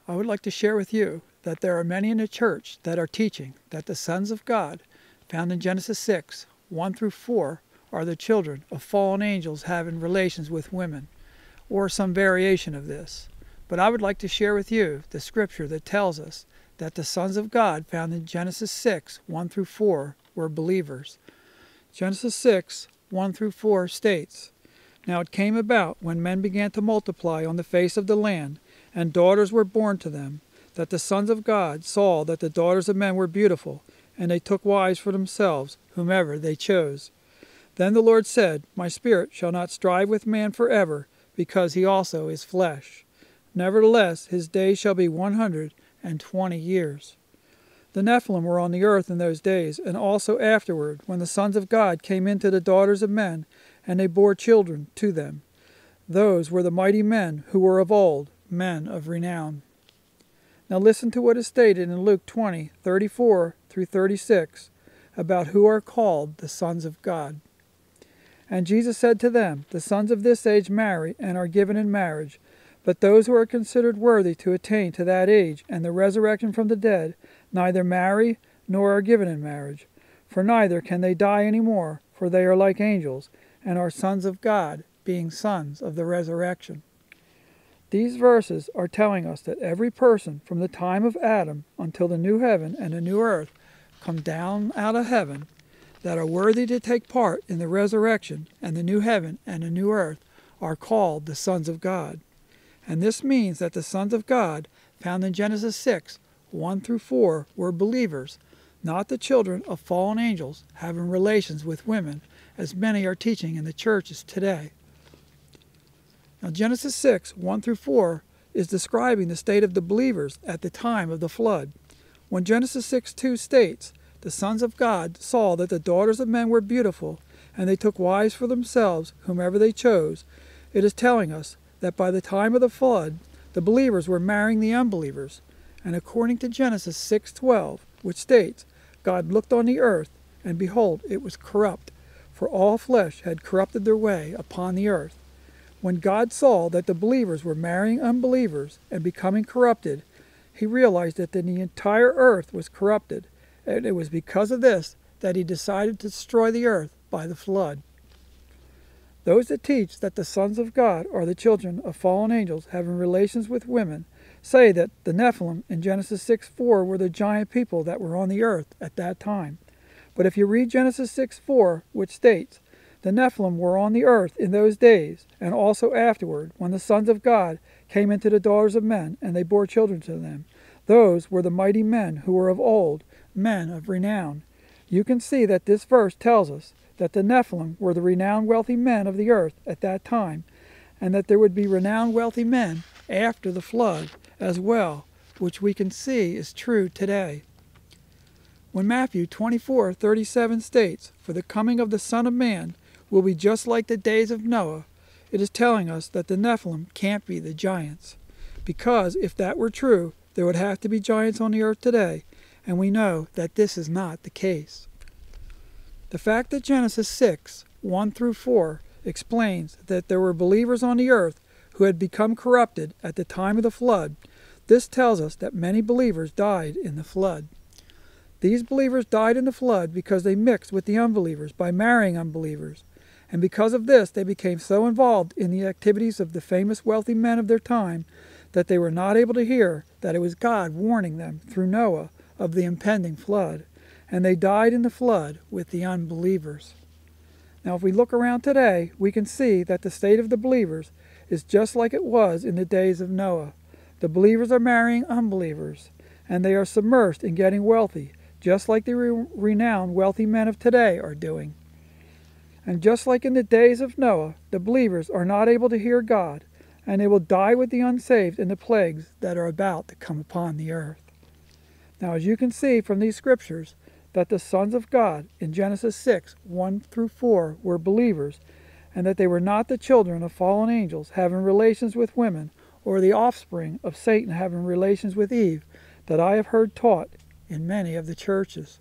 I would like to share with you that there are many in the church that are teaching that the sons of God, found in Genesis 6, 1 through 4, are the children of fallen angels having relations with women, or some variation of this. But I would like to share with you the scripture that tells us that the sons of God, found in Genesis 6, 1 through 4, were believers. Genesis 6, 1 through 4 states, "Now it came about, when men began to multiply on the face of the land, and daughters were born to them, that the sons of God saw that the daughters of men were beautiful, and they took wives for themselves, whomever they chose. Then the Lord said, My spirit shall not strive with man forever, because he also is flesh. Nevertheless his days shall be 120 years. The Nephilim were on the earth in those days, and also afterward, when the sons of God came into the daughters of men, and they bore children to them. Those were the mighty men who were of old, men of renown." Now listen to what is stated in Luke 20, 34 through 36, about who are called the sons of God. "And Jesus said to them, The sons of this age marry, and are given in marriage. But those who are considered worthy to attain to that age and the resurrection from the dead, neither marry nor are given in marriage. For neither can they die any more, for they are like angels, and are sons of God, being sons of the resurrection." These verses are telling us that every person from the time of Adam until the new heaven and the new earth come down out of heaven, that are worthy to take part in the resurrection and the new heaven and the new earth, are called the sons of God. And this means that the sons of God, found in Genesis 6, 1 through 4, were believers, not the children of fallen angels having relations with women, as many are teaching in the churches today. Now Genesis 6, 1 through 4, is describing the state of the believers at the time of the flood. When Genesis 6, 2 states, "The sons of God saw that the daughters of men were beautiful, and they took wives for themselves, whomever they chose," it is telling us that by the time of the flood, the believers were marrying the unbelievers. And according to Genesis 6:12, which states, "God looked on the earth, and behold, it was corrupt, for all flesh had corrupted their way upon the earth." When God saw that the believers were marrying unbelievers and becoming corrupted, he realized that the entire earth was corrupted, and it was because of this that he decided to destroy the earth by the flood. Those that teach that the sons of God are the children of fallen angels having relations with women say that the Nephilim in Genesis 6:4 were the giant people that were on the earth at that time. But if you read Genesis 6:4, which states, "The Nephilim were on the earth in those days, and also afterward, when the sons of God came into the daughters of men, and they bore children to them. Those were the mighty men who were of old, men of renown." You can see that this verse tells us that the Nephilim were the renowned wealthy men of the earth at that time, and that there would be renowned wealthy men after the flood as well, which we can see is true today. When Matthew 24:37 states, "For the coming of the Son of Man will be just like the days of Noah," it is telling us that the Nephilim can't be the giants. Because if that were true, there would have to be giants on the earth today, and we know that this is not the case. The fact that Genesis 6, 1 through 4 explains that there were believers on the earth who had become corrupted at the time of the flood, this tells us that many believers died in the flood. These believers died in the flood because they mixed with the unbelievers by marrying unbelievers, and because of this they became so involved in the activities of the famous wealthy men of their time that they were not able to hear that it was God warning them through Noah of the impending flood, and they died in the flood with the unbelievers. Now if we look around today, we can see that the state of the believers is just like it was in the days of Noah. The believers are marrying unbelievers, and they are submersed in getting wealthy, just like the renowned wealthy men of today are doing. And just like in the days of Noah, the believers are not able to hear God, and they will die with the unsaved in the plagues that are about to come upon the earth. Now as you can see from these scriptures, that the sons of God in Genesis 6, 1 through 4 were believers, and that they were not the children of fallen angels having relations with women, or the offspring of Satan having relations with Eve, that I have heard taught in many of the churches.